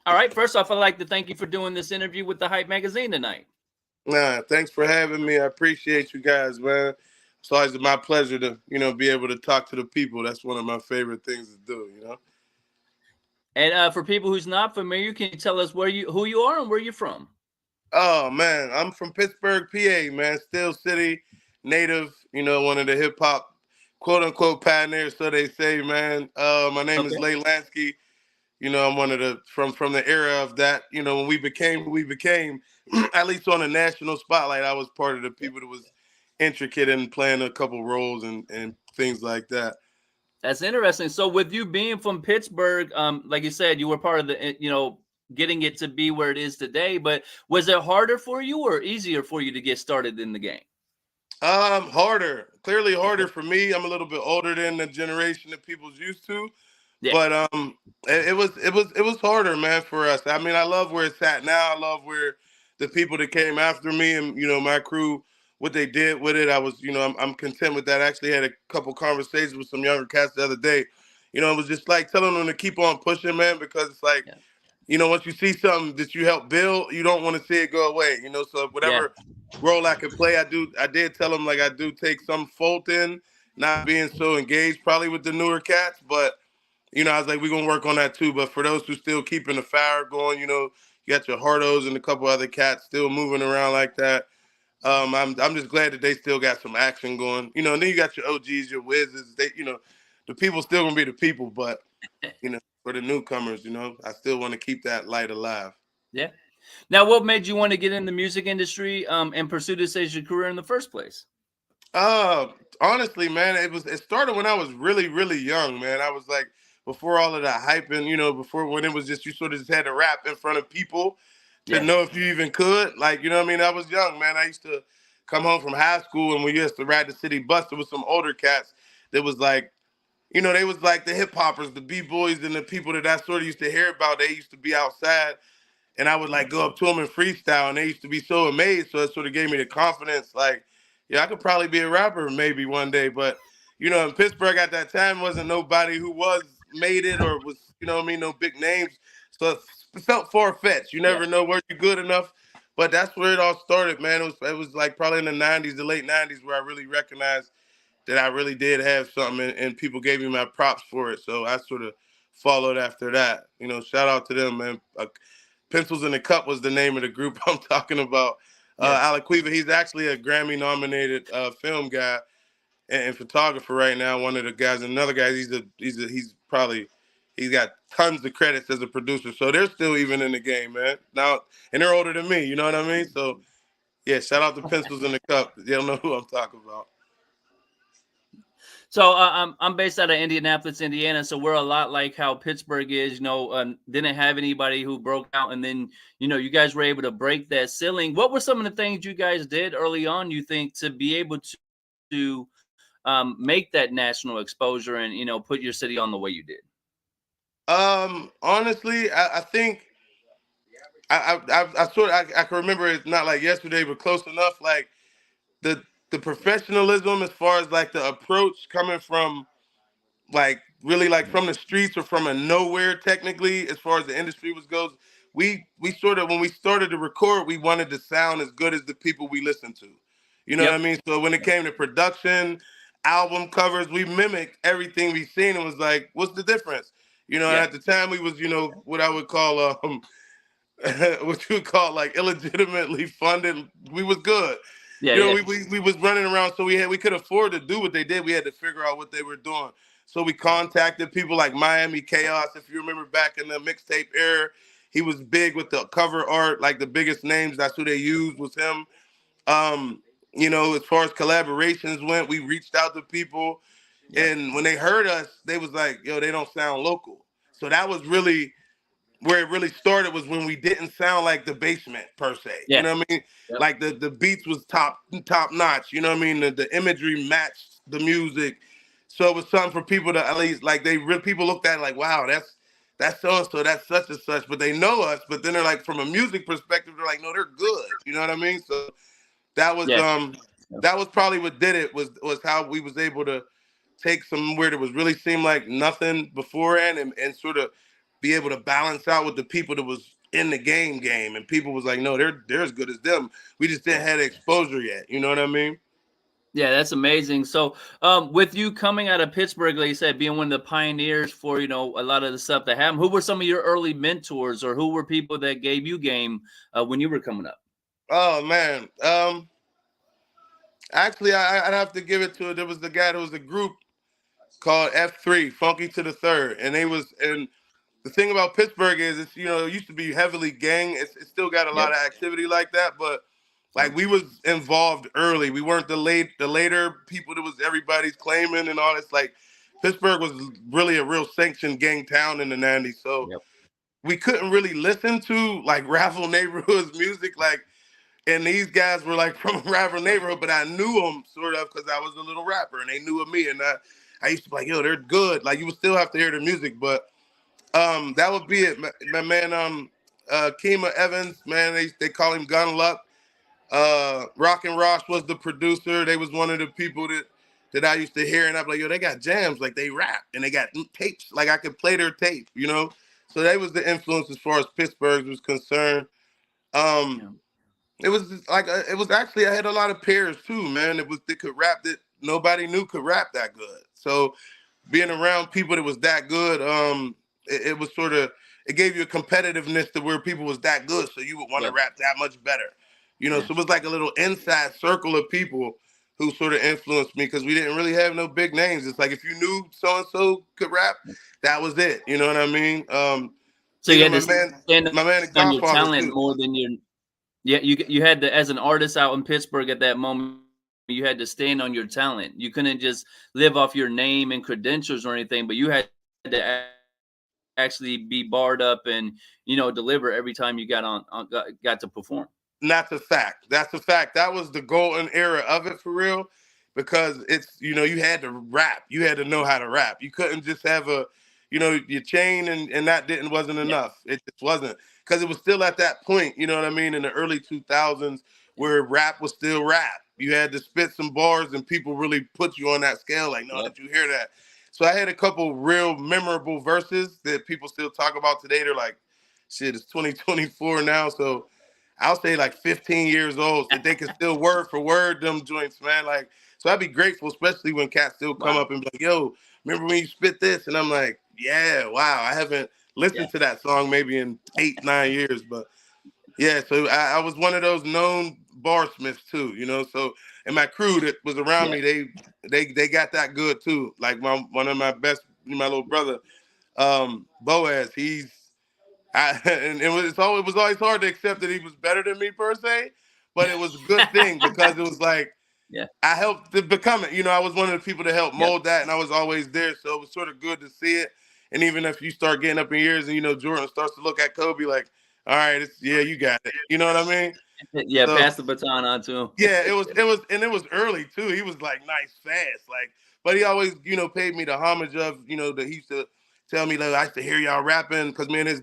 All right. First off, I'd like to thank you for doing this interview with the Hype Magazine tonight. Nah, thanks for having me. I appreciate you guys, man. It's always my pleasure to, be able to talk to the people. That's one of my favorite things to do. And for people who's not familiar, can you tell us who you are and where you're from? Oh, man, I'm from Pittsburgh, PA, man. Steel City native, one of the hip hop, quote unquote, pioneers, so they say, man. My name is Lanskey. I'm one of the from the era of that. When we became who we became, at least on a national spotlight, I was part of the people that was intricate in playing a couple roles and things like that. That's interesting. So with you being from Pittsburgh, like you said, you were part of the, getting it to be where it is today. But was it harder for you or easier for you to get started in the game? Harder. Clearly harder for me. I'm a little bit older than the generation that people's used to. Yeah. But it was harder, man, for us. I mean, I love where it's at now. I love where the people that came after me and my crew, what they did with it. I was, I'm content with that. I actually had a couple conversations with some younger cats the other day. It was just like telling them to keep on pushing, man, because it's like, once you see something that you help build, you don't want to see it go away. So whatever role I could play, I did tell them, like, I do take some fault in not being so engaged probably with the newer cats, but I was like, we're going to work on that too. But for those who still keeping the fire going, you got your Hardos and a couple other cats still moving around like that. I'm just glad that they still got some action going, and then you got your OGs, your Wizzes, they, the people still going to be the people, but, for the newcomers, I still want to keep that light alive. Yeah. Now, what made you want to get in the music industry and pursue this as your career in the first place? Honestly, man, it started when I was really, really young, man. I was like, before all of that hyping, before when it was just, you sort of just had to rap in front of people to know if you even could. Like, I mean? I was young, man. I used to come home from high school and we used to ride the city bus. There was some older cats that was like, they was like the hip hoppers, the B-boys and the people that I sort of used to hear about. They used to be outside and I would like go up to them and freestyle and they used to be so amazed. So it sort of gave me the confidence, like, I could probably be a rapper maybe one day. But, in Pittsburgh at that time wasn't nobody who was made it or was, no big names. So it felt far-fetched. You never know where you're good enough. But that's where it all started, man. It was like probably in the 90s, the late 90s, where I really recognized that I really did have something and people gave me my props for it. So I sort of followed after that. Shout out to them, man. Pencils in the Cup was the name of the group I'm talking about. Alec Weaver, he's actually a Grammy-nominated film guy and photographer right now. One of the guys, another guy, he's got tons of credits as a producer. So they're still even in the game, man. Now, and they're older than me. You know what I mean? So yeah, shout out to Pencils in the Cup. They don't know who I'm talking about. So I'm based out of Indianapolis, Indiana. So we're a lot like how Pittsburgh is. Didn't have anybody who broke out, and then you guys were able to break that ceiling. What were some of the things you guys did early on, you think, to be able to make that national exposure and put your city on the way you did? Honestly, I think I can remember it's not like yesterday, but close enough. Like the professionalism as far as like the approach coming from like really like from the streets or from a nowhere technically as far as the industry goes. We sort of, when we started to record, we wanted to sound as good as the people we listened to. You know what I mean? So when it came to production, album covers, we mimicked everything we seen and was like, what's the difference? And at the time we was, what I would call what you would call like illegitimately funded. We was good. We was running around, so we could afford to do what they did. We had to figure out what they were doing. So we contacted people like Miami Chaos. If you remember back in the mixtape era, he was big with the cover art, like the biggest names. That's who they used was him. As far as collaborations went, we reached out to people, and when they heard us, they was like, "Yo, they don't sound local." So that was really where it really started, was when we didn't sound like the Basement per se. You know what I mean? Like the beats was top notch. You know what I mean? The imagery matched the music. So it was something for people to at least like people looked at it like, wow, that's so-and-so, that's such and such, but they know us, but then they're like, from a music perspective, they're like, no, they're good. You know what I mean? So that was that was probably what did it, was how we was able to take somewhere that was really seemed like nothing beforehand and sort of be able to balance out with the people that was in the game, and people was like, no, they're as good as them. We just didn't have the exposure yet. You know what I mean? Yeah, that's amazing. So, with you coming out of Pittsburgh, like you said, being one of the pioneers for a lot of the stuff that happened, who were some of your early mentors, or who were people that gave you game when you were coming up? Oh man, actually, I'd have to give it to it. There was the guy that was a group called F3, Funky to the Third, and the thing about Pittsburgh is it used to be heavily gang. It still got a lot Yep. of activity like that, but Yep. like we was involved early. We weren't the later people that was everybody's claiming and all this. Like Pittsburgh was really a real sanctioned gang town in the 90s. So Yep. we couldn't really listen to like Raffle Neighborhood's music, like, and these guys were like from a Raffle neighborhood, but I knew them sort of because I was a little rapper and they knew of me. And I used to be like, yo, they're good. Like you would still have to hear the music, but that would be it. My man, Kima Evans, man, they call him Gun Luck. Rock and Ross was the producer. They was one of the people that I used to hear, and I'm like, yo, they got jams, like they rap, and they got tapes, like I could play their tape, you know. So that was the influence as far as Pittsburgh was concerned. Yeah. It was like it was actually I had a lot of peers too, man. They could rap that nobody knew could rap that good. So being around people that was that good, it was sort of it gave you a competitiveness to where people was that good, so you would want to Yep. rap that much better. You know, Yeah. so it was like a little inside circle of people who sort of influenced me because we didn't really have no big names. It's like if you knew so and so could rap, that was it. You know what I mean? So you Even had to stand my man, the on your Godfather talent too. more than your. Yeah, you had to, as an artist out in Pittsburgh at that moment, you had to stand on your talent. You couldn't just live off your name and credentials or anything, but you had to actually be barred up and deliver every time you got to perform. That's a fact. That's a fact. That was the golden era of it for real, because it's you had to rap. You had to know how to rap. You couldn't just have your chain and that didn't wasn't Yeah, enough. It just wasn't because it was still at that point. You know what I mean? In the early 2000s, where rap was still rap. You had to spit some bars, and people really put you on that scale. Like, no, yep, did you hear that? So I had a couple real memorable verses that people still talk about today. They're like, shit, it's 2024 now, so I'll say like 15 years old that they can still word for word them joints, man. Like, so I'd be grateful, especially when cats still come wow, up and be like, yo, remember when you spit this? And I'm like, yeah, wow. I haven't yeah, listened to that song maybe in 8, 9 years, but yeah, so I was one of those known barsmiths too, So and my crew that was around yeah, me, they got that good too. Like one of my best, my little brother, Boaz, and it was always hard to accept that he was better than me per se, but it was a good thing because it was like yeah, I helped to become it. I was one of the people that helped yep, mold that, and I was always there. So it was sort of good to see it. And even if you start getting up in years, and Jordan starts to look at Kobe like, all right, yeah, you got it. You know what I mean? yeah. So Pass the baton on to him. yeah, it was early too. He was like nice, fast, like, but he always, paid me the homage of, that he used to tell me that I used to hear y'all rapping because me and his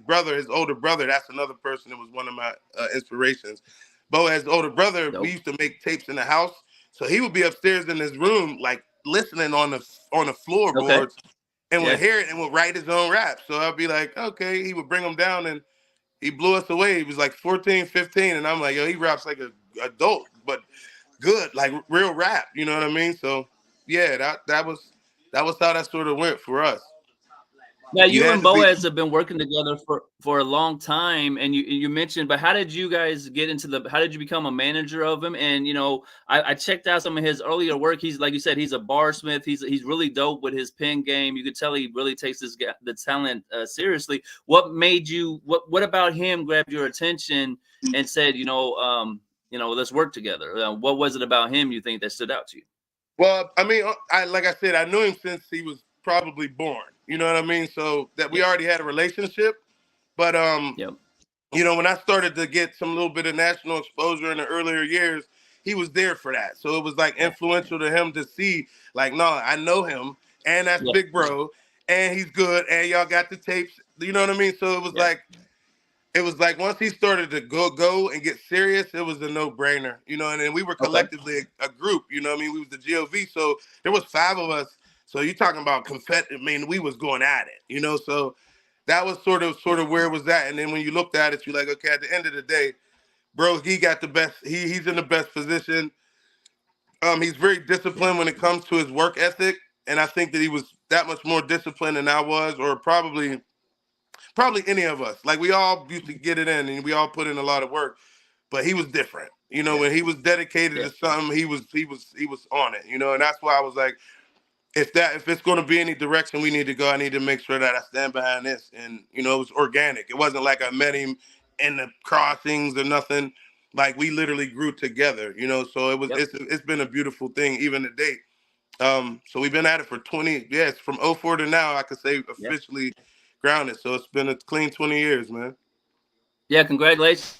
older brother, that's another person that was one of my inspirations. Boaz's older brother, we Nope. used to make tapes in the house, so he would be upstairs in his room, like listening on the Okay. floorboards, and would Yeah. hear it and would write his own rap. So I'd be like, okay, he would bring them down and he blew us away. He was like 14, 15. And I'm like, yo, he raps like a adult, but good, like real rap. You know what I mean? So yeah, that was how that sort of went for us. Now, You you had and to be Boaz have been working together for a long time, and you mentioned, but how did you guys get into how did you become a manager of him? And I checked out some of his earlier work. He's, like you said, he's a barsmith. He's really dope with his pen game. You could tell he really takes the talent seriously. What made you? What about him grabbed your attention and said, let's work together? What was it about him you think that stood out to you? well, I mean, like I said, I knew him since he was probably born. You know what I mean? So that we Yep. already had a relationship. But Yep. when I started to get some little bit of national exposure in the earlier years, he was there for that. So it was like Yeah. influential to him to see, like, no, I know him, and that's Yeah. Big Bro, and he's good, and y'all got the tapes. You know what I mean? So Yeah. it was like once he started to go and get serious, it was a no-brainer. And then we were Okay. collectively a group. You know what I mean? We was the GOV, so there was 5 of us. So you talking about confetti? I mean, we was going at it. So that was sort of where it was at. And then when you looked at it, you're like, okay, at the end of the day, bro, he got the best. He's in the best position. He's very disciplined when it comes to his work ethic, and I think that he was that much more disciplined than I was, or probably any of us. Like, we all used to get it in, and we all put in a lot of work, but he was different. You know, Yeah. when he was dedicated Yeah. to something, he was on it. You know, and that's why I was like, if it's going to be any direction we need to go, I need to make sure that I stand behind this. And you know, it was organic. It wasn't like I met him in the crossings or nothing. Like, we literally grew together. You know, so Yep. it's been a beautiful thing even to date. So we've been at it for 20. Yes, from '04 to now, I could say Yep. officially grounded. So it's been a clean 20 years, man. Yeah, congratulations.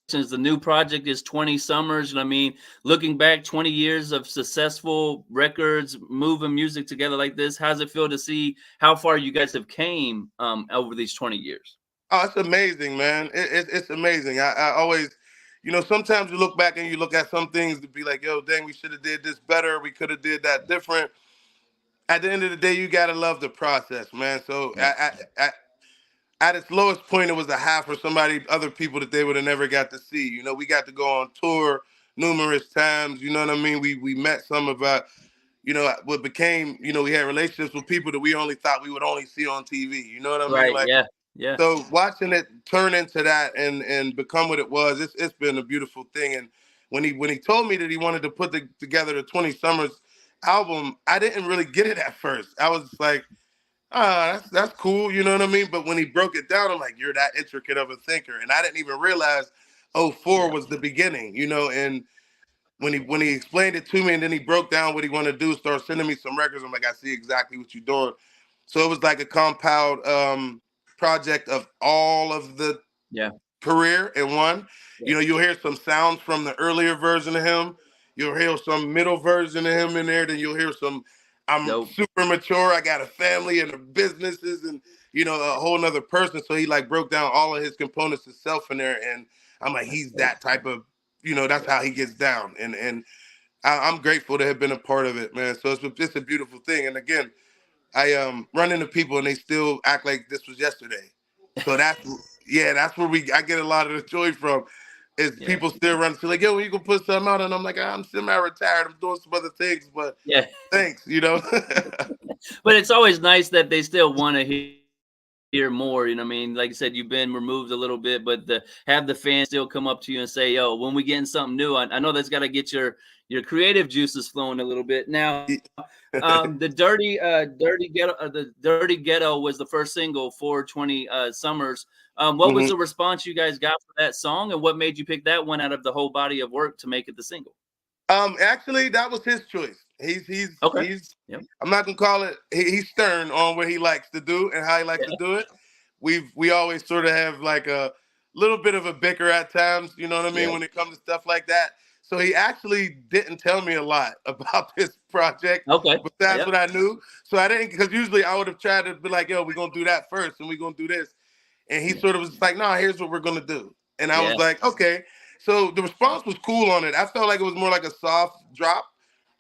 The new project is 20 Summers. And I mean, looking back 20 years of successful records, moving music together like this, how's it feel to see how far you guys have came over these 20 years? Oh, it's amazing, man. It's amazing. I always, you know, sometimes you look back and you look at some things to be like, yo, dang, we should have did this better. We could have did that different. At the end of the day, you gotta love the process, man. So Yeah. at its lowest point, it was a half for other people that they would have never got to see. You know, we got to go on tour numerous times. You know what I mean? We met some of our, you know, what became, you know, we had relationships with people that we only thought we would only see on TV. You know what I mean? Right. Like, Yeah. Yeah. so watching it turn into that and become what it was, it's been a beautiful thing. And when he told me that he wanted to put together the 20 Summers album, I didn't really get it at first. I was like, that's cool, you know what I mean? But when he broke it down, I'm like, you're that intricate of a thinker. And I didn't even realize '04 Yeah. was the beginning, you know. And when he explained it to me and then he broke down what he wanted to do, started sending me some records, I'm like, I see exactly what you're doing. So it was like a compound project of all of the Yeah. career in one. Yeah. You know, you'll hear some sounds from the earlier version of him. You'll hear some middle version of him in there. Then you'll hear some, I'm Dope. super mature. I got a family and the businesses and, you know, a whole nother person. So he like broke down all of his components of self in there. And I'm like, he's Dope. that type of, you know, that's Yeah. how he gets down. And I'm grateful to have been a part of it, man. So it's a beautiful thing. And again, I run into people and they still act like this was yesterday. So that's where I get a lot of the joy from. Is Yeah. people still run to like, yo, when you gonna put something out? And I'm like, I'm semi-retired. I'm doing some other things, but Yeah. thanks, you know. But it's always nice that they still want to hear more. You know what I mean? Like I said, you've been removed a little bit, but have the fans still come up to you and say, yo, when we getting something new, I know that's got to get your creative juices flowing a little bit. Now, the Dirty Ghetto was the first single for 20 Summers. What was Mhm. the response you guys got for that song, and what made you pick that one out of the whole body of work to make it the single? Actually, that was his choice. Okay. He's. Yep. I'm not gonna call it. He's stern on what he likes to do and how he likes to Yeah. do it. We always sort of have like a little bit of a bicker at times. You know what I mean Yeah. when it comes to stuff like that. So he actually didn't tell me a lot about this project, Okay. but that's Yep. what I knew. So I didn't, because usually I would have tried to be like, yo, we're gonna do that first and we're gonna do this. And he Yeah. sort of was like, no, here's what we're gonna do. And I Yeah. was like, okay. So the response was cool on it. I felt like it was more like a soft drop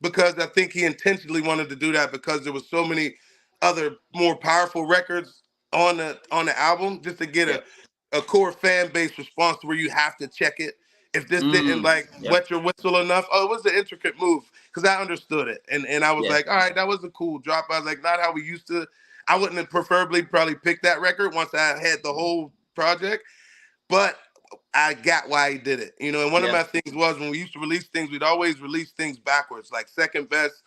because I think he intentionally wanted to do that because there was so many other more powerful records on the album just to get Yep. a core fan base response to where you have to check it. If this didn't like Yep. wet your whistle enough, oh, it was an intricate move because I understood it. And I was Yeah. like, all right, that was a cool drop. I was like, not how we used to. I wouldn't have preferably probably picked that record once I had the whole project, but I got why he did it. You know, and one of Yeah. my things was when we used to release things, we'd always release things backwards, like second best,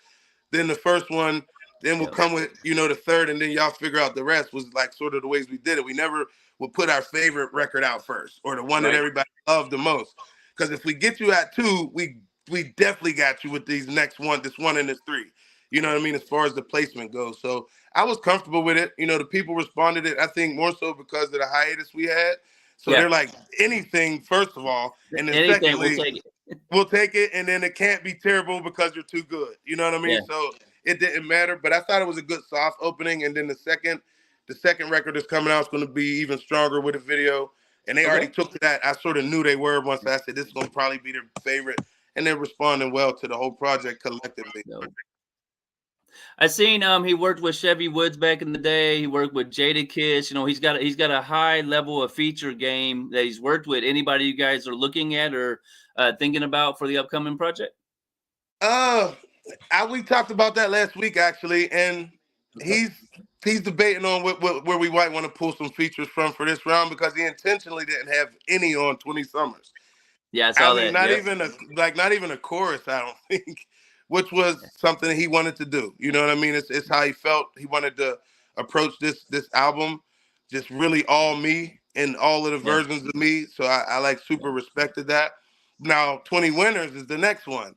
then the first one, then we'll Yep. come with, you know, the third, and then y'all figure out the rest was like sort of the ways we did it. We never would put our favorite record out first or the one that Right. everybody loved the most. Because if we get you at two, we definitely got you with these next one, this one and this three. You know what I mean? As far as the placement goes. So I was comfortable with it. You know, the people responded it, I think, more so because of the hiatus we had. So Yeah. they're like, anything, first of all. And then Anything, we'll secondly, take it. we'll take it, and then it can't be terrible because you're too good. You know what I mean? Yeah. So it didn't matter. But I thought it was a good soft opening. And then the second record that's coming out is going to be even stronger with a video. And they already Okay. took to that. I sort of knew they were once I said this is going to probably be their favorite. And they're responding well to the whole project collectively. No. I seen he worked with Chevy Woods back in the day. He worked with Jada Kiss. You know, he's got a high level of feature game that he's worked with. Anybody you guys are looking at or thinking about for the upcoming project? Uh, we talked about that last week actually, and Okay. he's debating on where we might want to pull some features from for this round because he intentionally didn't have any on 20 Summers. Yeah, I I saw mean, that. Yep. not even a chorus, I don't think, which was something he wanted to do. You know what I mean? It's how he felt. He wanted to approach this album, just really all me and all of the Yeah. versions of me. So I like super respected that. Now, 20 Winners is the next one.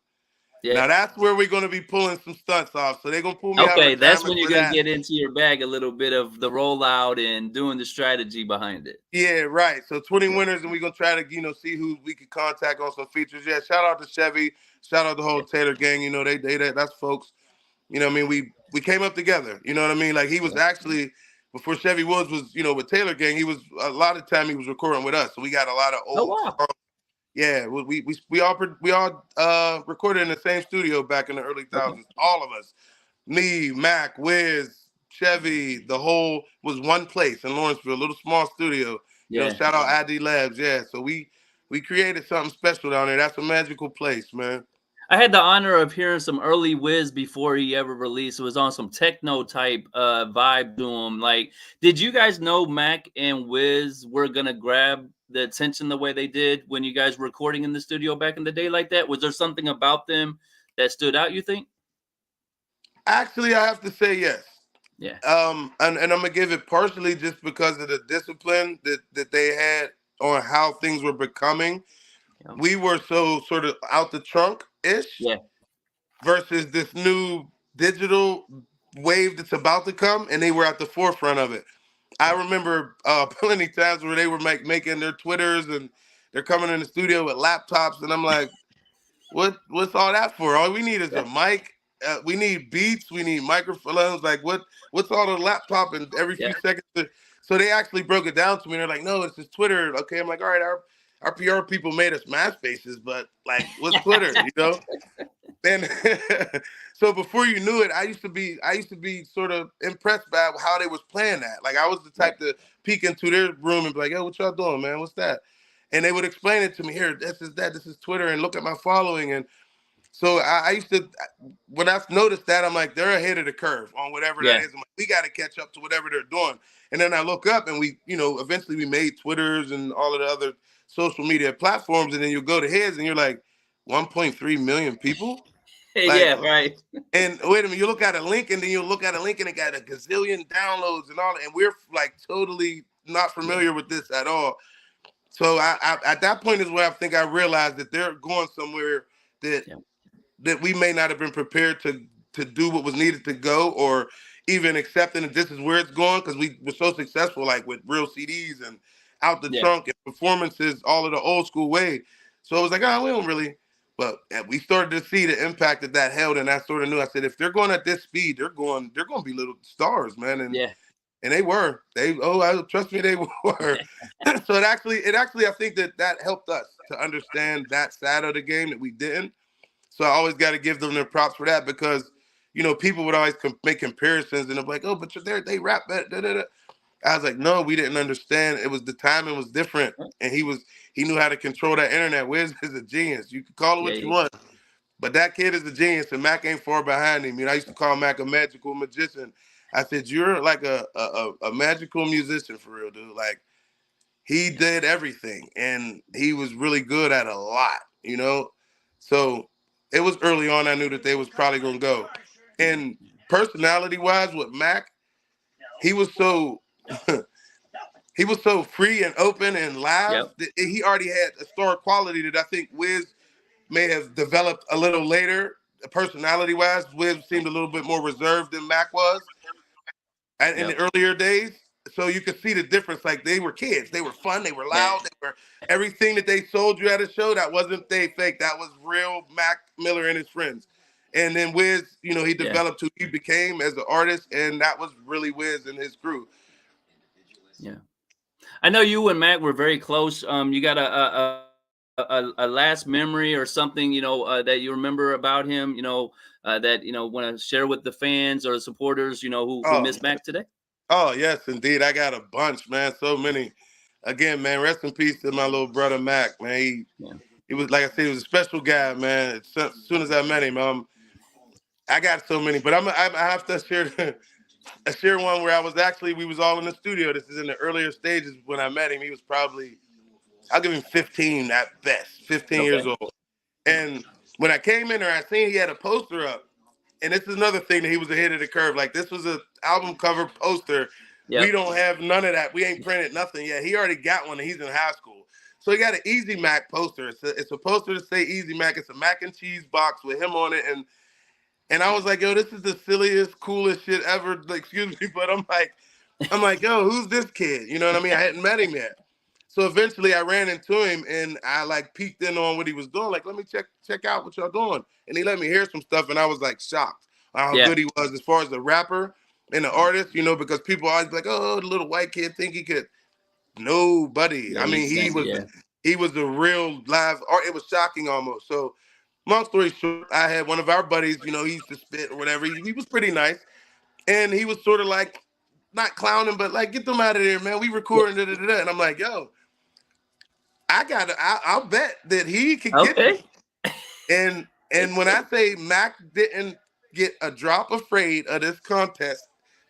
Yeah. Now that's where we're gonna be pulling some stunts off. So they're gonna pull me out of Okay, that's retirement when you're for gonna that. get into your bag a little bit of the rollout and doing the strategy behind it. Yeah, right. So 20 Yeah. winners, and we're gonna try to, see who we can contact on some features. Yeah, shout out to Chevy, shout out the whole Yeah. Taylor gang. That's folks. You know what I mean? We came up together. You know what I mean? Like he was Yeah. actually before Chevy Woods was, with Taylor gang, he was a lot of time he was recording with us. So we got a lot of Oh old wow. songs. Yeah, we all recorded in the same studio back in the early Okay. thousands. All of us. Me, Mac, Wiz, Chevy, the whole was one place in Lawrenceville, a little small studio. Yeah. Shout out ID Labs. Yeah. So we created something special down there. That's a magical place, man. I had the honor of hearing some early Wiz before he ever released. It was on some techno type vibe to him. Like, did you guys know Mac and Wiz were gonna grab the attention the way they did when you guys were recording in the studio back in the day like that? Was there something about them that stood out, you think? Actually, I have to say yes. Yeah. And I'm gonna give it partially just because of the discipline that they had on how things were becoming. Yeah. We were so sort of out the trunk ish Yeah. versus this new digital wave that's about to come, and they were at the forefront of it. I Yeah. remember plenty times where they were making their Twitters and they're coming in the studio with laptops, and I'm like, what's all that for? All we need is Yeah. a mic. We need beats. We need microphones. Like what's all the laptop and every Yeah. few seconds? So they actually broke it down to me. They're like, no, it's just Twitter. Okay, I'm like, all right, our PR people made us MySpaces, but like, what's Twitter? And so before you knew it, I used to be sort of impressed by how they was playing that. Like I was the Yeah. type to peek into their room and be like, yo, what y'all doing, man? What's that? And they would explain it to me. Here, this is Twitter, and look at my following. And so I used to, when I noticed that, I'm like, they're ahead of the curve on whatever that Yeah. is. I'm like, we got to catch up to whatever they're doing. And then I look up and we, eventually we made Twitters and all of the other social media platforms. And then you go to his and you're like, 1.3 million people? Like, Yeah. Right. and wait a minute, you look at a link and then you look at a link and it got a gazillion downloads and all, and we're like totally not Yeah. familiar with this at all. So I at that point is where I think I realized that they're going somewhere that Yeah. that we may not have been prepared to do what was needed to go, or even accepting that this is where it's going because we were so successful, like with real CDs and out the Yeah. trunk and performances, all of the old school way. So it was like, we don't really. But we started to see the impact that held, and I sort of knew. I said, if they're going at this speed, they're going to be little stars, man. Yeah. And they were. Trust me, they were. So it actually, I think that helped us to understand that side of the game that we didn't. So I always got to give them their props for that because, people would always make comparisons and they're like, oh, but they rap that. Da, da, da. I was like, no, we didn't understand. It was the timing was different, and he knew how to control that internet. Wiz is a genius. You can call it Yeah. what you Yeah. want, but that kid is a genius, and Mac ain't far behind him. I used to call Mac a magical magician. I said, you're like a magical musician for real, dude. Like he did everything, and he was really good at a lot. So it was early on. I knew that they was probably gonna go, and personality-wise, with Mac, he was so he was so free and open and live Yep. that he already had a star quality that I think Wiz may have developed a little later. Personality-wise, Wiz seemed a little bit more reserved than Mac was in the Yep. earlier days. So you could see the difference. Like they were kids, they were fun, they were Yeah. loud, they were everything that they sold you at a show. That wasn't they fake. That was real Mac Miller and his friends. And then Wiz, he Yeah. developed who he became as an artist, and that was really Wiz and his crew. Yeah. I know you and Mac were very close. You got a a last memory or something, that you remember about him, that, want to share with the fans or the supporters, who Oh, miss Mac today? oh yes, indeed. I got a bunch, man. So many. Again, man, rest in peace to my little brother Mac, man. Yeah. He was, like I said, he was a special guy, man. As soon as I met him, I got so many, but I have to share share one where we was all in the studio. This is in the earlier stages when I met him. He was probably, I'll give him 15 at best, 15 years Okay. old. And when I came in there, I seen he had a poster up. And this is another thing that he was ahead of the curve. Like, this was an album cover poster. Yep. We don't have none of that. We ain't printed nothing yet. He already got one, and he's in high school. So he got an Easy Mac poster. It's a poster to say Easy Mac. It's a mac and cheese box with him on it. And I was like, yo, this is the silliest, coolest shit ever. Like, excuse me, but I'm like, yo, who's this kid? You know what I mean? I hadn't met him yet. So eventually I ran into him and I like peeked in on what he was doing. Like, let me check out what y'all doing. And he let me hear some stuff and I was like shocked how good he was as far as the rapper and the artist, because people always be like, oh, the little white kid think he could. Nobody. Yeah, I mean, he was a real live art. It was shocking almost. So long story short, I had one of our buddies, he used to spit or whatever. He was pretty nice. And he was sort of like, not clowning, but like, get them out of there, man. We recording, da-da-da-da. And I'm like, yo, I'll bet that he could get me. And when I say Mac didn't get a drop afraid of this contest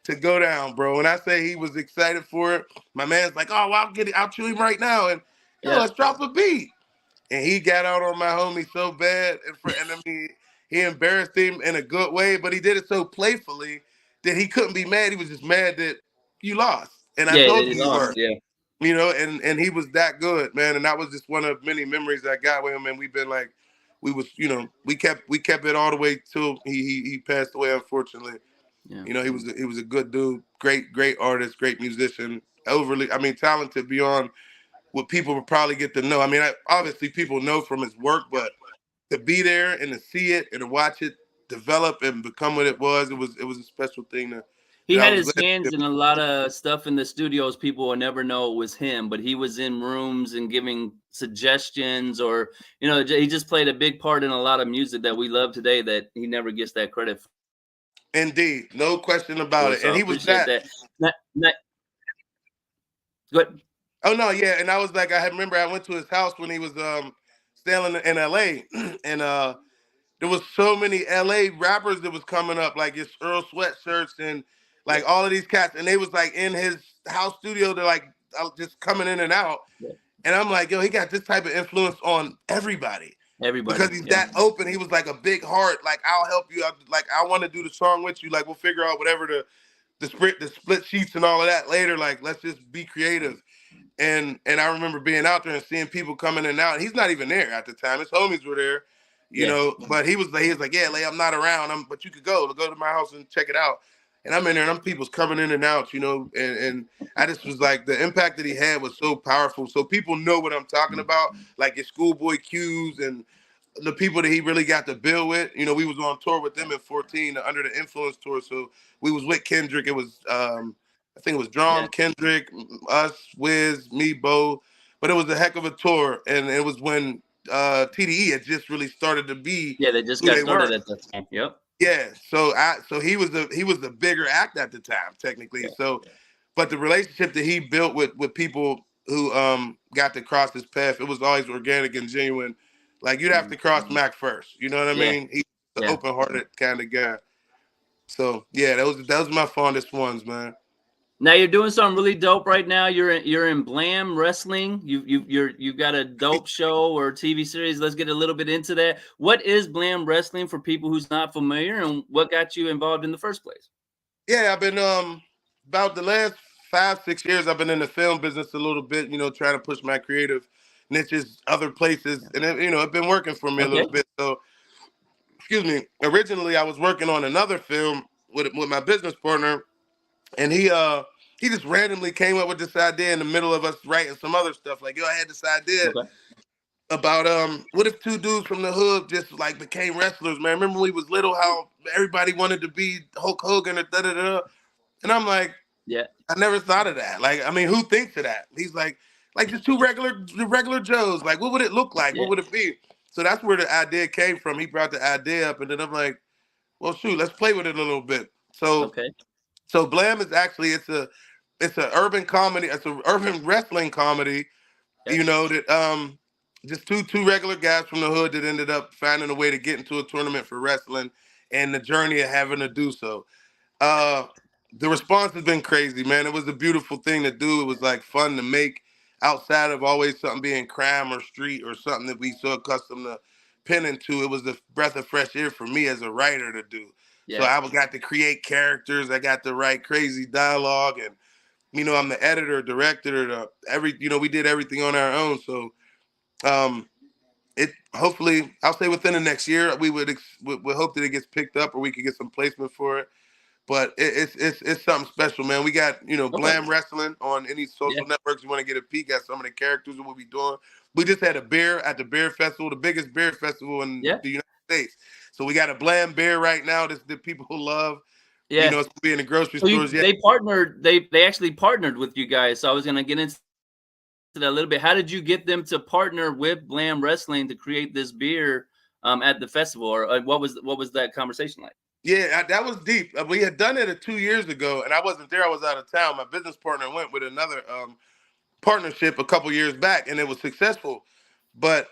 to go down, bro. When I say he was excited for it, my man's like, oh, well, I'll chew him right now. And let's drop a beat. And he got out on my homie so bad. And I mean, he embarrassed him in a good way, but he did it so playfully that he couldn't be mad. He was just mad that you lost. And I told you were. Yeah. And he was that good, man. And that was just one of many memories I got with him. And we've been like, we kept it all the way till he passed away, unfortunately. Yeah. He was a good dude, great artist, great musician, talented beyond what people would probably get to know. I mean, obviously people know from his work, but to be there and to see it and to watch it develop and become what it was a special thing. He had his hands in a lot of stuff in the studios. People will never know it was him, but he was in rooms and giving suggestions, or he just played a big part in a lot of music that we love today that he never gets that credit for. Indeed, no question about it. And he was that. Go ahead. Oh no, yeah. And I was like, I remember I went to his house when he was staying in LA, and there was so many LA rappers that was coming up, like his Earl Sweatshirts and like all of these cats, and they was like in his house studio. They're like just coming in and out, and I'm like, yo, he got this type of influence on everybody because he's that open. He was like a big heart. Like, I'll help you. Like, I want to do the song with you. Like, we'll figure out whatever the split sheets and all of that later. Like, let's just be creative. And I remember being out there and seeing people coming in and out. He's not even there at the time. His homies were there, but he was like, yeah, Lay, I'm not around. But you could go to my house and check it out. And I'm in there, and them people's coming in and out, and I just was like, the impact that he had was so powerful. So people know what I'm talking about, like your Schoolboy Q's and the people that he really got to build with. We was on tour with them in 14, the Under the Influence tour. So we was with Kendrick. It was, I think it was Drum, Kendrick, us, Wiz, me, Bo. But it was a heck of a tour, and it was when TDE had just really started to be. Yeah, they just got started at that time. Yep. Yeah, so he was the bigger act at the time, technically. But the relationship that he built with people who got to cross his path, it was always organic and genuine. Like, you'd have to cross Mac first, you know what I mean? He's an open-hearted kind of guy. So yeah, that was my fondest ones, man. Now you're doing something really dope right now. You're in Blam Wrestling. You got a dope show or TV series. Let's get a little bit into that. What is Blam Wrestling for people who's not familiar, and what got you involved in the first place? Yeah, I've been about the last 5-6 years. I've been in the film business a little bit. Trying to push my creative niches other places, and it's been working for me a little bit. So, excuse me. Originally, I was working on another film with my business partner. And he just randomly came up with this idea in the middle of us writing some other stuff. Like, yo, I had this idea about what if two dudes from the hood just like became wrestlers, man? Remember when we was little, how everybody wanted to be Hulk Hogan or da-da-da? And I'm like, yeah, I never thought of that. Like, I mean, who thinks of that? He's like like just the regular Joes. Like, what would it look like? Yeah. What would it be? So that's where the idea came from. He brought the idea up, and then I'm like, well, shoot, let's play with it a little bit. So Okay. Blam is actually it's a urban comedy. It's an urban wrestling comedy. Okay. That just two regular guys from the hood that ended up finding a way to get into a tournament for wrestling, and the journey of having to do so. Uh, the response has been crazy, man. It was a beautiful thing to do. It was like fun to make outside of always something being crime or street or something that we so accustomed to pinning to. It was a breath of fresh air for me as a writer to do. So Yeah. I got to create characters. I got to write crazy dialogue, and I'm the editor, director, we did everything on our own. So it hopefully, I'll say within the next year, we would hope that it gets picked up or we could get some placement for it. But it's something special, man. We got Okay. Blam Wrestling on any Yeah. social networks. You want to get a peek at some of the characters that we'll be doing. We just had a beer at the beer festival, the biggest beer festival in Yeah. the United States. So we got a Blam beer right now that people love. Yeah. It's gonna be in the grocery So stores. Yeah, they partnered. They actually partnered with you guys. So I was gonna get into that a little bit. How did you get them to partner with Blam Wrestling to create this beer at the festival, or what was that conversation like? yeah, that was deep. We had done it 2 years ago, and I wasn't there. I was out of town. My business partner went with another partnership a couple years back, and it was successful. But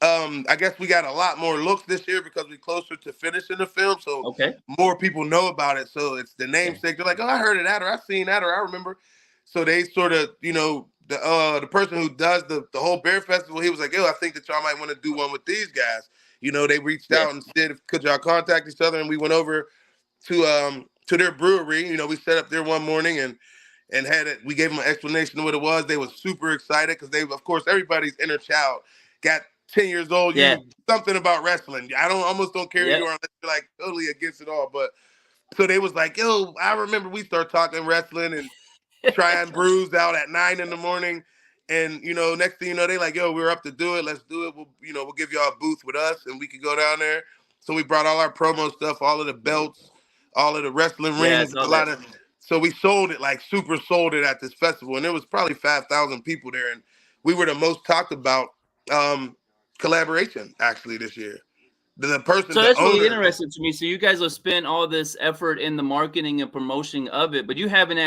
I guess we got a lot more looks this year because we're closer to finishing the film, so Okay. more people know about it. So it's the Yeah. namesake. They're like, "Oh, I heard of that, or I've seen that, or I remember." So they sort of, the person who does the whole bear festival, he was like, "Yo, I think that y'all might want to do one with these guys." They reached Yeah. out and said, "Could y'all contact each other?" And we went over to their brewery. We set up there one morning and had it. We gave them an explanation of what it was. They were super excited because of course, everybody's inner child got 10 years old. Yeah. Something about wrestling. I almost don't care who Yep. you are unless you're like totally against it all. But so they was like, yo, I remember we start talking wrestling and trying brews out at 9 in the morning. And next thing you know, they like, yo, we're up to do it. Let's do it. We'll give y'all a booth with us and we could go down there. So we brought all our promo stuff, all of the belts, all of the wrestling Yeah. I rings, saw a that. lot of. So we sold it, like super sold it at this festival, and there was probably 5,000 people there, and we were the most talked about collaboration actually this year. So The that's really owner. interesting to me. So you guys have spent all this effort in the marketing and promotion of it, but you haven't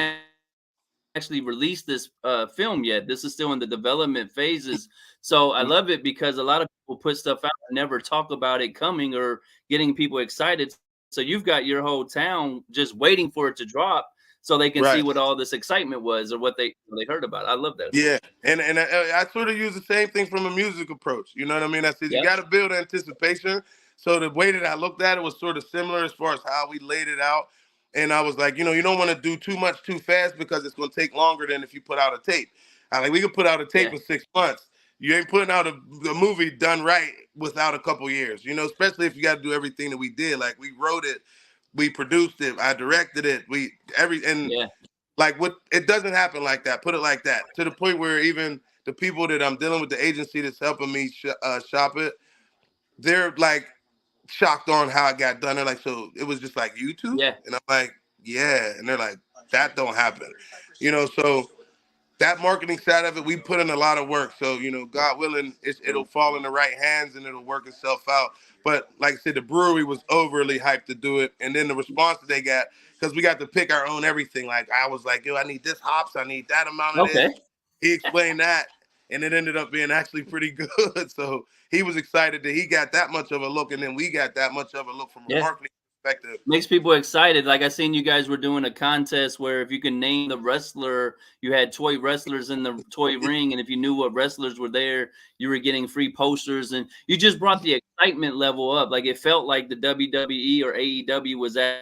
actually released this film yet. This is still in the development phases. So I love it because a lot of people put stuff out and never talk about it coming or getting people excited. So you've got your whole town just waiting for it to drop so they can see Right. what all this excitement was or what they heard about. I love that. Yeah, and I sort of use the same thing from a music approach. You know what I mean? I said you Yep. got to build anticipation. So the way that I looked at it was sort of similar as far as how we laid it out. And I was like, you don't want to do too much too fast because it's going to take longer than if you put out a tape. I like we could put out a tape Yeah. in 6 months. You ain't putting out a movie done right without a couple years. Especially if you got to do everything that we did. Like we wrote it, we produced it, I directed it, and Yeah. like what it doesn't happen like that. Put it like that. To the point where even the people that I'm dealing with, the agency that's helping me shop it, they're like shocked on how it got done. They're like, so it was just like YouTube? Yeah. And I'm like, yeah. And they're like, that don't happen. So that marketing side of it, we put in a lot of work. So, God willing, it'll fall in the right hands and it'll work itself out. But like I said, the brewery was overly hyped to do it. And then the response that they got, because we got to pick our own everything. Like I was like, yo, I need this hops. I need that amount of this. Okay. He explained that. And it ended up being actually pretty good. So he was excited that he got that much of a look. And then we got that much of a look from a Yeah. marketing perspective. Makes people excited. Like I seen you guys were doing a contest where if you can name the wrestler, you had toy wrestlers in the toy ring, and if you knew what wrestlers were there, you were getting free posters, and you just brought the excitement level up. Like it felt like the WWE or AEW was at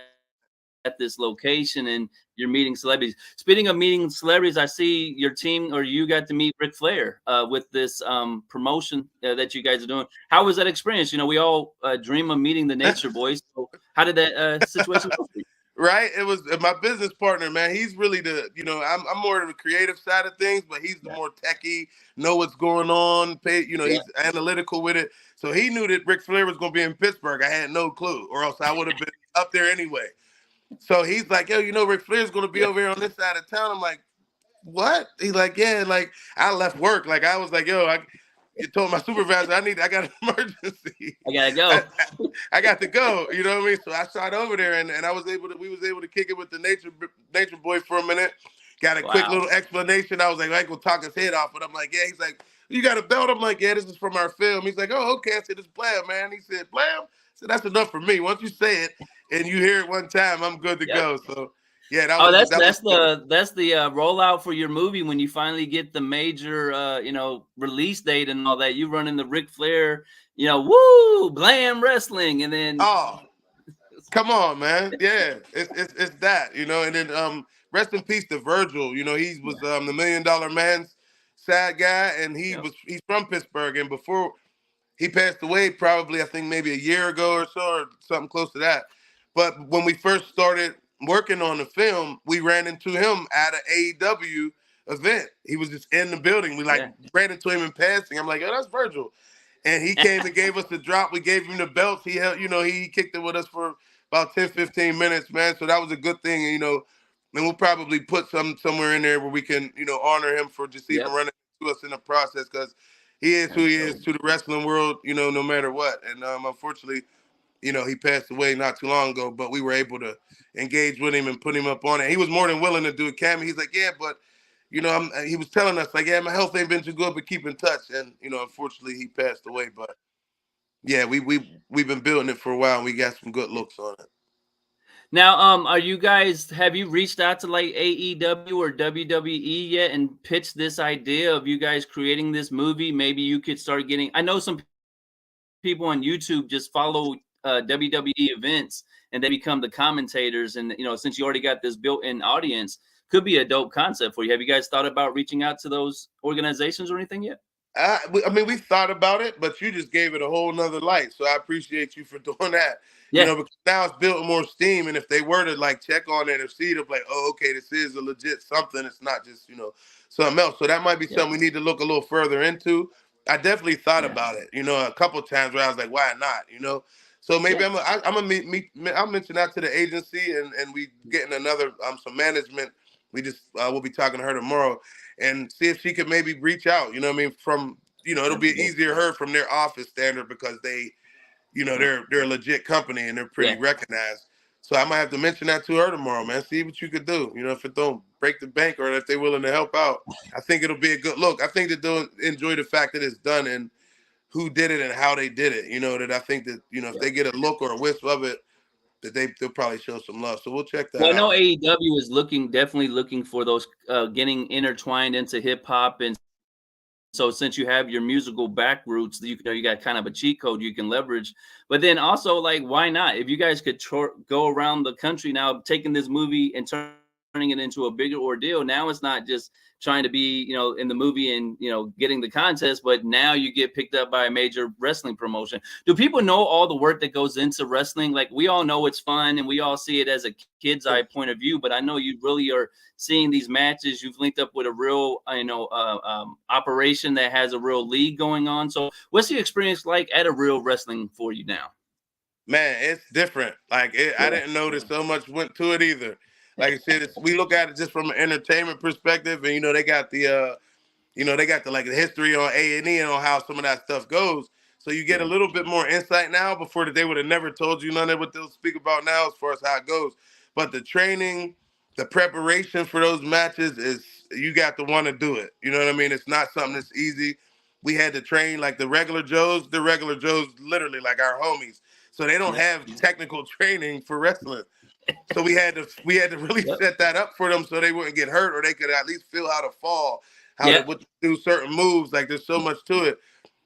this location and you're meeting celebrities. Speaking of meeting celebrities, I see your team or you got to meet Ric Flair with this promotion that you guys are doing. How was that experience? We all dream of meeting the Nature Boys. So how did that situation go for you? Right. It was my business partner, man. He's really I'm more of the creative side of things, but he's the Yeah. more techie, know what's going on, Yeah. he's analytical with it. So he knew that Ric Flair was going to be in Pittsburgh. I had no clue, or else I would have been up there anyway. So he's like, yo, Ric Flair's going to be Yeah. over here on this side of town. I'm like, what? He's like, yeah, like I left work. Like I was like, yo, you told my supervisor I got an emergency. I gotta go. I got to go. You know what I mean? So I shot over there, and we was able to kick it with the nature boy for a minute. Got a quick Wow. little explanation. I was like, I could talk his head off, but I'm like, yeah. He's like, you got a belt? I'm like, yeah, this is from our film. He's like, oh, okay. I said, it's Blam, man. He said, Blam? I said, that's enough for me. Once you say it and you hear it one time, I'm good to Yep. go. So yeah, Oh, that's the rollout for your movie when you finally get the major release date and all that. You run in the Ric Flair, woo, Blam Wrestling, and then oh, come on, man. Yeah, it's that, and then rest in peace to Virgil. He was the $1 Million Man's sad guy, and he's from Pittsburgh, and before he passed away, probably I think maybe a year ago or so, or something close to that. But when we first started working on the film, we ran into him at an AEW event. He was just in the building. We ran into him in passing. I'm like, oh, that's Virgil. And he came and gave us the drop. We gave him the belts. He held, he kicked it with us for about 10, 15 minutes, man. So that was a good thing. And we'll probably put somewhere in there where we can, honor him for just even running to us in the process, because he is who he is to the wrestling world, no matter what. And unfortunately, he passed away not too long ago, but we were able to engage with him and put him up on it. He was more than willing to do a cameo. He's like, yeah, but, he was telling us, like, yeah, my health ain't been too good, but keep in touch. And, unfortunately, he passed away. But, yeah, we've been building it for a while, and we got some good looks on it. Now, have you reached out to like AEW or WWE yet and pitched this idea of you guys creating this movie? Maybe you could start getting, I know some people on YouTube just follow WWE events and they become the commentators. And, since you already got this built-in audience, could be a dope concept for you. Have you guys thought about reaching out to those organizations or anything yet? We thought about it, but you just gave it a whole nother light. So I appreciate you for doing that. Yeah. Because now it's built more steam. And if they were to like check on it or see it, like, oh, okay, this is a legit something. It's not just, something else. So that might be something we need to look a little further into. I definitely thought about it, a couple of times where I was like, why not, So maybe I'll mention that to the agency, and we getting another some management. We just we'll be talking to her tomorrow and see if she could maybe reach out. From it'll be easier her from their office standard, because they, they're a legit company and they're pretty recognized. So I might have to mention that to her tomorrow, man. See what you could do. If it don't break the bank, or if they're willing to help out, I think it'll be a good look. I think that they'll enjoy the fact that it's done and who did it and how they did it. That I think that, if they get a look or a wisp of it, that they'll probably show some love. So we'll check that out. I know AEW is definitely looking for those getting intertwined into hip hop. And so since you have your musical back roots, you got kind of a cheat code you can leverage. But then also, like, why not? If you guys could go around the country now, taking this movie and turning it into a bigger ordeal. Now it's not just trying to be, in the movie and, getting the contest, but now you get picked up by a major wrestling promotion. Do people know all the work that goes into wrestling? Like, we all know it's fun and we all see it as a kid's eye point of view, but I know you really are seeing these matches. You've linked up with a real, operation that has a real league going on. So what's the experience like at a real wrestling for you now? Man, it's different. Like, I didn't know that so much went to it either. Like I said, we look at it just from an entertainment perspective, and they got the like the history on A&E and on how some of that stuff goes. So you get a little bit more insight now. Before that, they would have never told you none of what they'll speak about now as far as how it goes. But the training, the preparation for those matches is, you got to want to do it. You know what I mean? It's not something that's easy. We had to train like the regular Joes. The regular Joes, literally like our homies. So they don't have technical training for wrestling. So we had to really set that up for them so they wouldn't get hurt, or they could at least feel how to fall, how to do certain moves. Like, there's so much to it.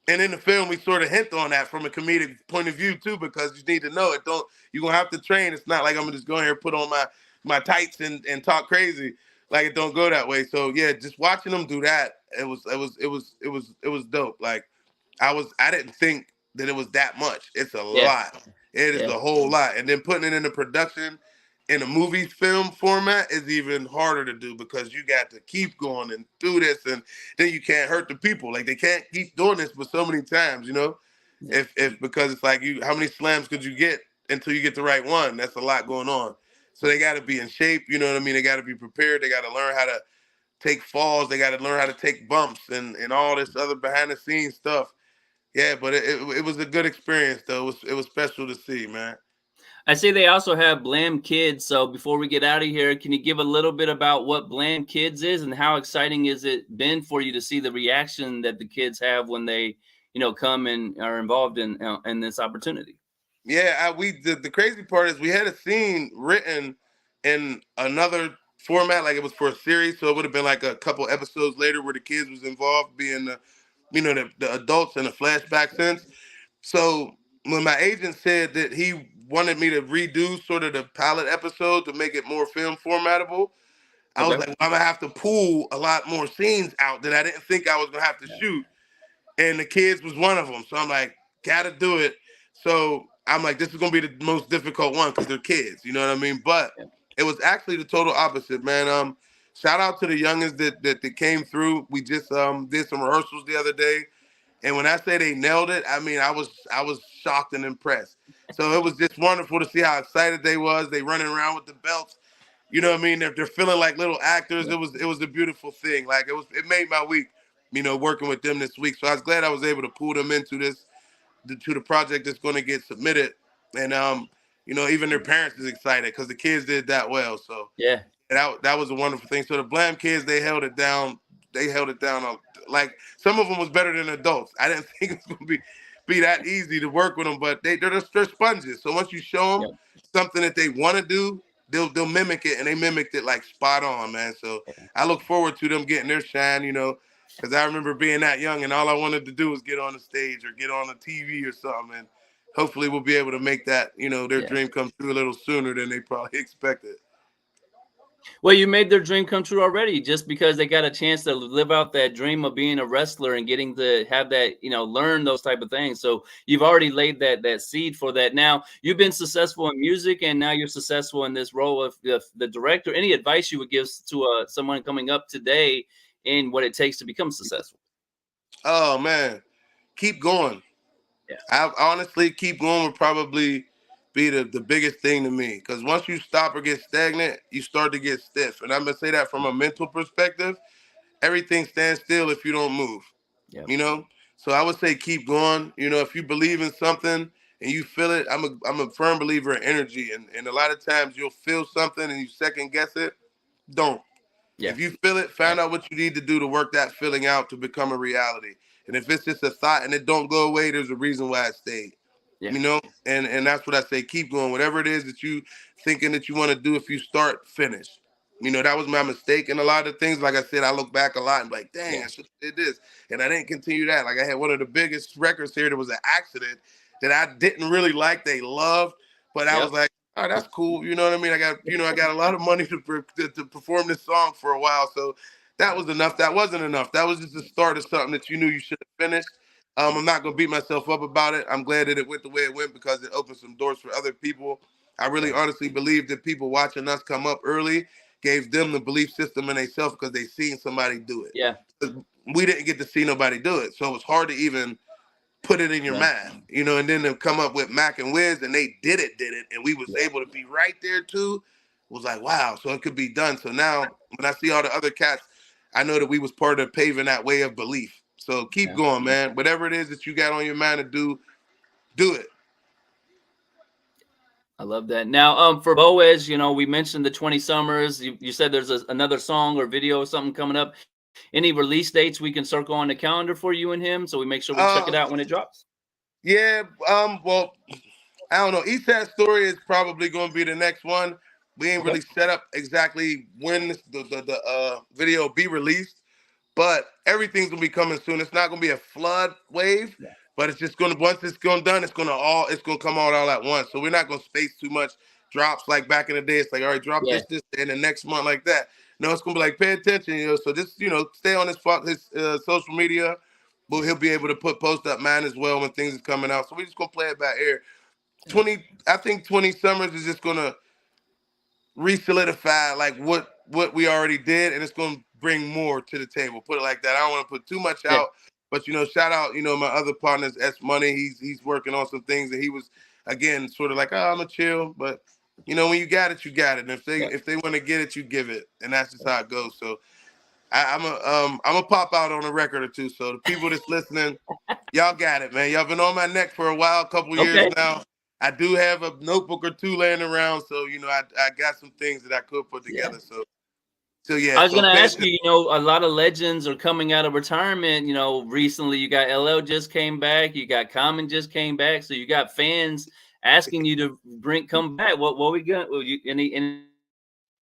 And in the film, we sort of hint on that from a comedic point of view too, because you need to know it. You're gonna have to train. It's not like I'm gonna just go here and put on my tights and talk crazy. Like, it don't go that way. So yeah, just watching them do that, it was dope. Like, I didn't think that it was that much. It's a lot. It is a whole lot. And then putting it into production in a movie film format is even harder to do, because you got to keep going and do this, and then you can't hurt the people. Like, they can't keep doing this for so many times, if because it's like, how many slams could you get until you get the right one? That's a lot going on. So they got to be in shape, you know what I mean? They got to be prepared. They got to learn how to take falls. They got to learn how to take bumps and all this other behind the scenes stuff. Yeah, but it was a good experience though. It was special to see, man. I see they also have Blam Kids. So before we get out of here, can you give a little bit about what Blam Kids is and how exciting has it been for you to see the reaction that the kids have when they, come and are involved in this opportunity? Yeah, the crazy part is we had a scene written in another format, like it was for a series, so it would have been like a couple episodes later where the kids was involved, being the adults in a flashback sense. So when my agent said that he wanted me to redo sort of the pilot episode to make it more film formatable, I was Okay. like, well, I'm gonna have to pull a lot more scenes out that I didn't think I was gonna have to shoot, and the kids was one of them. So I'm like, gotta do it. So I'm like, this is gonna be the most difficult one because they're kids, you know what I mean? But Yeah. it was actually the total opposite, man. Shout out to the youngins that came through. We just did some rehearsals the other day, and when I say they nailed it, I mean I was shocked and impressed. So it was just wonderful to see how excited they was. They running around with the belts. You know what I mean? They're feeling like little actors. Yeah. It was a beautiful thing. Like it made my week, working with them this week. So I was glad I was able to pull them into to the project that's going to get submitted. And even their parents is excited because the kids did that well. So Yeah. that was a wonderful thing. So the Blam kids, they held it down. They held it down. Like some of them was better than adults. I didn't think it was going to be that easy to work with them, but they're sponges. So once you show them Yeah. something that they want to do, they'll mimic it, and they mimicked it like spot on, man. So I look forward to them getting their shine, because I remember being that young and all I wanted to do was get on the stage or get on the TV or something. And hopefully we'll be able to make that, their Yeah. dream come true a little sooner than they probably expected. Well, you made their dream come true already just because they got a chance to live out that dream of being a wrestler and getting to have that, learn those type of things. So you've already laid that seed for that. Now you've been successful in music, and now you're successful in this role of the director. Any advice you would give to someone coming up today in what it takes to become successful? Oh man, keep going. Yeah. I honestly keep going would probably be the biggest thing to me, because once you stop or get stagnant, you start to get stiff. And I'm gonna say that from a mental perspective. Everything stands still if you don't move. Yeah. You know, so I would say keep going. If you believe in something and you feel it, I'm a firm believer in energy, and a lot of times you'll feel something and you second guess it. Don't. Yeah. If you feel it, find Right. out what you need to do to work that feeling out to become a reality. And if it's just a thought and it don't go away, there's a reason why it stayed. Yeah. And that's what I say. Keep going. Whatever it is that you thinking that you want to do, if you start, finish. That was my mistake in a lot of things. Like I said, I look back a lot and be like, dang, Yeah. I should have did this. And I didn't continue that. Like I had one of the biggest records here that was an accident that I didn't really like. They loved, but I was Yep. like, oh, that's cool. You know what I mean? I got a lot of money to perform this song for a while. So that was enough. That wasn't enough. That was just the start of something that you knew you should have finished. I'm not going to beat myself up about it. I'm glad that it went the way it went because it opened some doors for other people. I really Yeah. honestly believe that people watching us come up early gave them the belief system in themselves because they seen somebody do it. Yeah. We didn't get to see nobody do it. So it was hard to even put it in your Yeah. mind, and then to come up with Mac and Wiz and they did it, and we was able to be right there too. It was like, wow, so it could be done. So now when I see all the other cats, I know that we was part of paving that way of belief. So keep Yeah. going, man. Whatever it is that you got on your mind to do it. I love that. Now, for Boaz, we mentioned the 20 Summers. You said there's another song or video or something coming up. Any release dates we can circle on the calendar for you and him, so we make sure we check it out when it drops? Yeah, well, I don't know. East Side Story is probably going to be the next one. We ain't Okay. really set up exactly when the video be released, but everything's gonna be coming soon. It's not gonna be a flood wave, Yeah. but it's just gonna once it's gonna done, it's gonna come out all at once. So we're not gonna space too much drops like back in the day. It's like, all right, drop Yeah. this, and the next month like that. No, it's gonna be like pay attention, So just stay on his social media. But he'll be able to post up mine as well when things are coming out. So we're just gonna play it by ear. I think 20 Summers is just gonna re-solidify like what we already did, and it's going to bring more to the table. Put it like that. I don't want to put too much Yeah. out, but shout out my other partners, S Money. He's working on some things, and he was again sort of like, oh, I'm a chill, but when you got it, you got it. And if they Yeah. if they want to get it, you give it, and that's just how it goes. So I'm a pop out on a record or two. So the people that's listening, y'all got it, man. Y'all been on my neck for a while, a couple years Okay. now. I do have a notebook or two laying around, so I got some things that I could put Yeah. together. So yeah. I was So gonna pay ask you, a lot of legends are coming out of retirement. Recently you got LL just came back, you got Common just came back, so you got fans asking you to come back. What we got?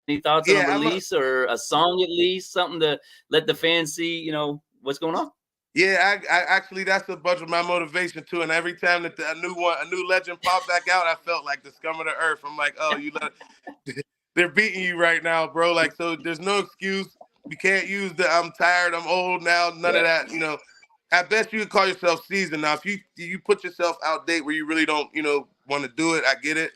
Any thoughts on a yeah, release or a song at least, something to let the fans see, what's going on? Yeah, I actually that's a bunch of my motivation too. And every time that a new legend popped back out, I felt like the scum of the earth. I'm like, oh, they're beating you right now, bro. Like, so there's no excuse. You can't use the I'm tired, I'm old now. None of Yeah. that. At best you could call yourself seasoned. Now, if you put yourself out date where you really don't, want to do it, I get it.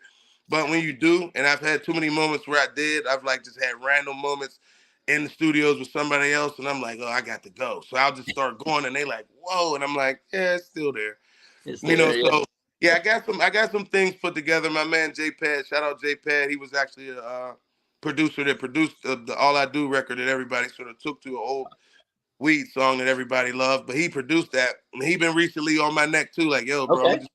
But when you do, and I've had too many moments where I did, I've like just had random moments in the studios with somebody else, and I'm like, oh, I got to go. So I'll just start going, and they like, whoa, and I'm like, yeah, it's still there. It's still there, yeah. So yeah, I got some things put together. My man J Pad, shout out J Pad. He was actually a producer that produced the All I Do record that everybody sort of took to an old weed song that everybody loved, but he produced that. And he been recently on my neck too, like, yo, bro, Okay.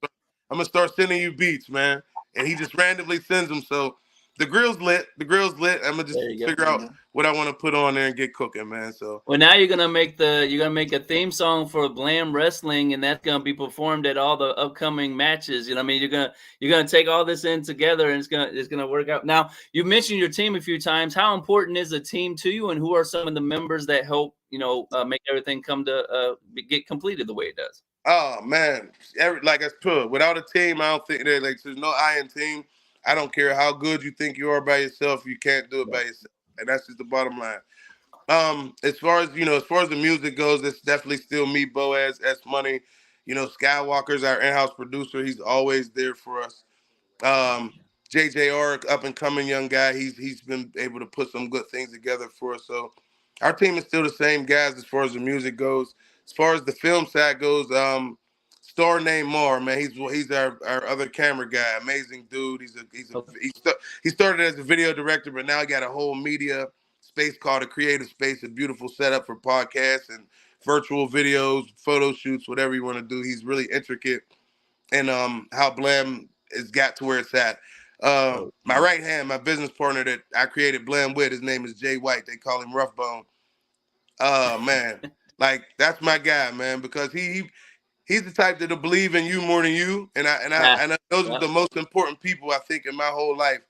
I'm gonna start sending you beats, man. And he just randomly sends them. So the grill's lit. The grill's lit. I'm gonna just There you go. figure out what I want to put on there and get cooking, man. So Well, now you're gonna make a theme song for Blam Wrestling, and that's gonna be performed at all the upcoming matches. You know, what I mean, you're gonna take all this in together, and it's gonna work out. Now, you mentioned your team a few times. How important is a team to you, and who are some of the members that help make everything come to get completed the way it does? oh man, like I put, without a team, I don't think that like there's no I in team. I don't care how good you think you are by yourself, you can't do it by yourself. And that's just the bottom line. As far as the music goes, it's definitely still me, Boaz, S Money. Skywalker's our in-house producer. He's always there for us. Um, JJR, up and coming young guy. He's been able to put some good things together for us. So our team is still the same guys as far as the music goes. As far as the film side goes, star named Mar, man. He's our other camera guy. Amazing dude. Okay. He started as a video director, but now he got a whole media space called a creative space, a beautiful setup for podcasts and virtual videos, photo shoots, whatever you want to do. He's really intricate in how Blam has got to where it's at. My right hand, my business partner that I created Blam with, his name is Jay White. They call him Rough Bone. Man, like that's my guy, man, because he's the type that'll believe in you more than you, Yeah. those are Yeah. the most important people I think in my whole life.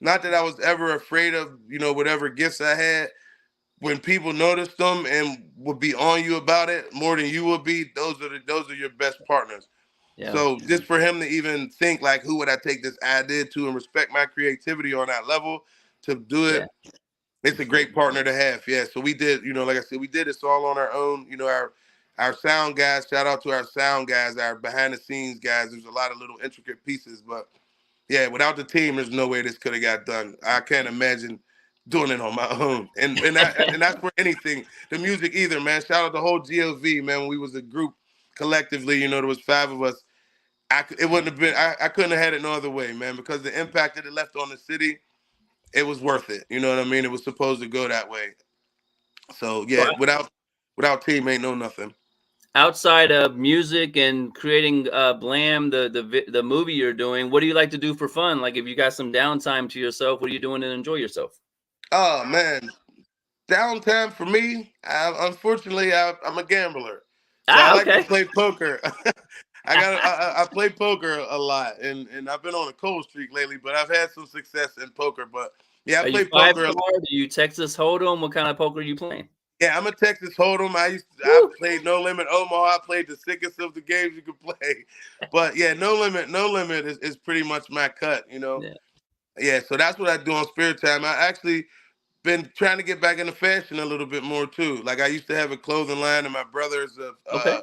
Not that I was ever afraid of, whatever gifts I had. When people noticed them and would be on you about it more than you would be, those are your best partners. Yeah. So just for him to even think like, who would I take this idea to and respect my creativity on that level to do Yeah. it, it's a great partner to have. Yeah. So we did, like I said, we did this all on our own. Our sound guys, shout out to our sound guys, our behind the scenes guys. There's a lot of little intricate pieces, but yeah, without the team, there's no way this could have got done. I can't imagine doing it on my own. And that's for anything. The music either, man. Shout out the whole GLV, man. When we was a group collectively, there was 5 of us. It wouldn't have been. I couldn't have had it no other way, man. Because the impact that it left on the city, it was worth it. You know what I mean? It was supposed to go that way. So So, yeah, without team, ain't no nothing. outside of music and creating Blam, the movie you're doing, what do you like to do for fun? Like if you got some downtime to yourself, what are you doing to enjoy yourself? Oh man, downtime for me. Unfortunately, I'm a gambler, so I like to Okay. play poker. I play poker a lot, and I've been on a cold streak lately, but I've had some success in poker. But yeah, I Are you play five poker a lot. star? Do you Texas Hold'em? What kind of poker are you playing? Yeah, I'm a Texas Hold'em. I Woo! played No Limit Omaha. I played the sickest of the games you could play. But yeah, No Limit is pretty much my cut. Yeah. Yeah, so that's what I do on spare time. I actually been trying to get back into fashion a little bit more too. Like I used to have a clothing line, and Okay.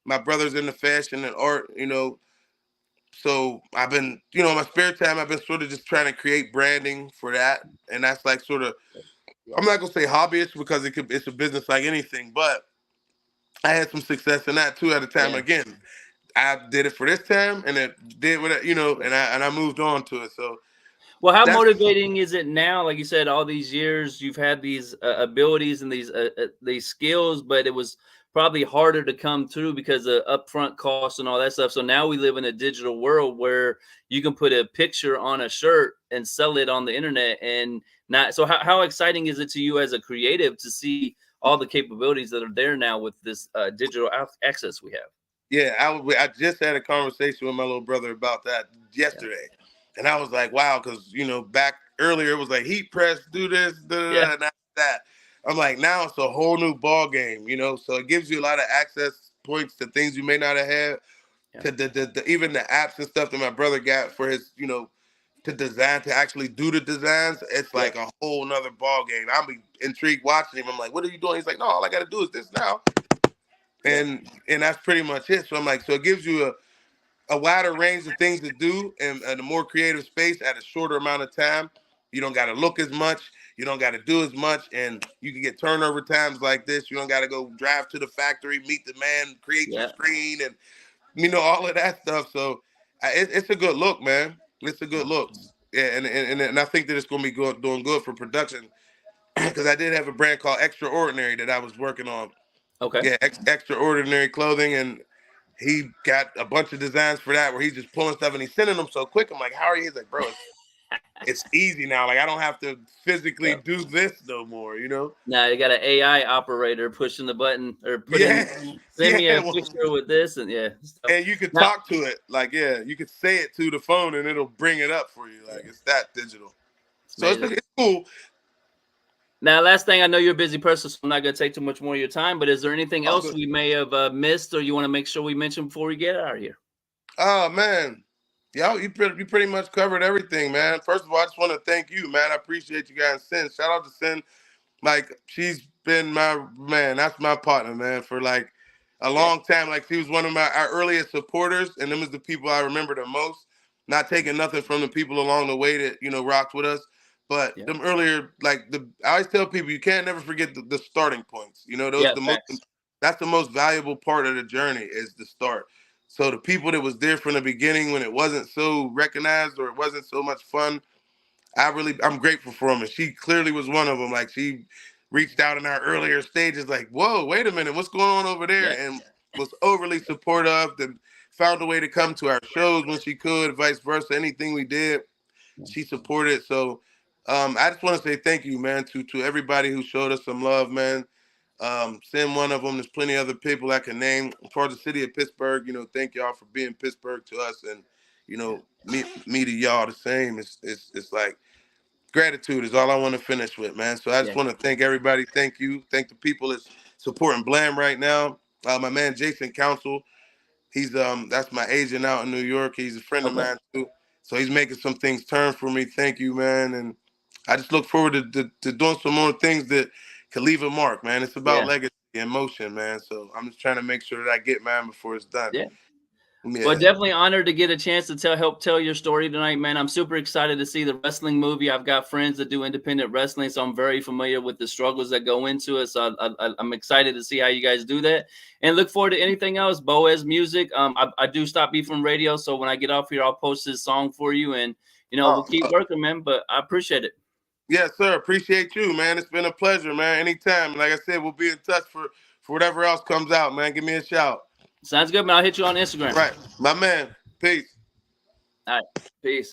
my brothers into fashion and art. So I've been, in my spare time, I've been sort of just trying to create branding for that, and that's like sort of, I'm not gonna say hobbyist because it's a business like anything, but I had some success in that too at a time. Yeah. Again, I did it for this time, and it did what and I moved on to it. So Well, how That's motivating is it now? Like you said, all these years you've had these abilities and these skills, but it was probably harder to come through because of upfront costs and all that stuff. So now we live in a digital world where you can put a picture on a shirt and sell it on the internet. And not so. How exciting is it to you as a creative to see all the capabilities that are there now with this digital access we have? Yeah, I just had a conversation with my little brother about that Yeah, yesterday, and I was like, wow, because back earlier it was like heat press, do this, da, da, yeah, da, and that. I'm like, now it's a whole new ball game, so it gives you a lot of access points to things you may not have had, yeah, to even the apps and stuff that my brother got for his, to design, to actually do the designs. It's yeah, like a whole nother ball game. I'm intrigued watching him. I'm like, what are you doing? He's like, no, all I got to do is this now. yeah, And that's pretty much it. So I'm like, so it gives you a wider range of things to do and a more creative space at a shorter amount of time. You don't got to look as much. You don't got to do as much. And you can get turnover times like this. You don't got to go drive to the factory, meet the man, create your yeah. screen, and, all of that stuff. So it's a good look, man. It's a good look. Yeah, and I think that it's going to be doing good for production because I did have a brand called Extraordinary that I was working on. Okay. Yeah, Extraordinary Clothing, and he got a bunch of designs for that where he's just pulling stuff and he's sending them so quick. I'm like, how are you? He's like, bro, it's easy now. Like I don't have to physically Yeah. do this no more. Now you got an AI operator pushing the button or Yeah, send yeah. me a Well, picture with this and stuff. and you could Now, talk to it. Like, yeah, you could say it to the phone and it'll bring it up for you. Like yeah, it's that digital. it's So amazing. it's cool. Now, last thing, I know you're a busy person, so I'm not going to take too much more of your time. But is there anything All else good. we may have missed, or you want to make sure we mention before we get out of here? Oh man. Yeah, you pretty much covered everything, man. First of all, I just want to thank you, man. I appreciate you guys. Sin. Shout out to Sin. Like she's been my man. That's my partner, man, for like a Yeah, long time. Like she was one of our earliest supporters, and them is the people I remember the most. Not taking nothing from the people along the way that rocked with us, but yeah, them earlier, like I always tell people, you can't never forget the starting points. Those yeah. the most. Facts. That's the most valuable part of the journey is the start. So the people that was there from the beginning when it wasn't so recognized or it wasn't so much fun, I'm grateful for him, and she clearly was one of them. Like she reached out in our earlier stages, like, "Whoa, wait a minute, what's going on over there?" Yeah, And was overly supportive. And found a way to come to our shows when she could, vice versa. Anything we did, yeah, she supported. So I just want to say thank you, man, to everybody who showed us some love, man. Send one of them. There's plenty of other people I can name. As far as the city of Pittsburgh, thank y'all for being Pittsburgh to us, and me to y'all the same. It's like gratitude is all I want to finish with, man. So I just yeah, want to thank everybody. Thank you. Thank the people that's supporting Blam right now. My man Jason Council, he's that's my agent out in New York. He's a friend of okay, mine too. So he's making some things turn for me. Thank you, man. And I just look forward to doing some more things that can leave a mark, man. It's about yeah, legacy and motion, man. So I'm just trying to make sure that I get mine before it's done. yeah. Well, Yeah. definitely honored to get a chance to help tell your story tonight, man. I'm super excited to see the wrestling movie. I've got friends that do independent wrestling, so I'm very familiar with the struggles that go into it. So I'm excited to see how you guys do that, and look forward to anything else. Boaz Music. I do stop B from radio, so when I get off here, I'll post this song for you, and we'll keep working, man. But I appreciate it. Yes, sir. Appreciate you, man. It's been a pleasure, man. Anytime. Like I said, we'll be in touch for whatever else comes out, man. Give me a shout. Sounds good, man. I'll hit you on Instagram. Right. My man. Peace. All right. Peace.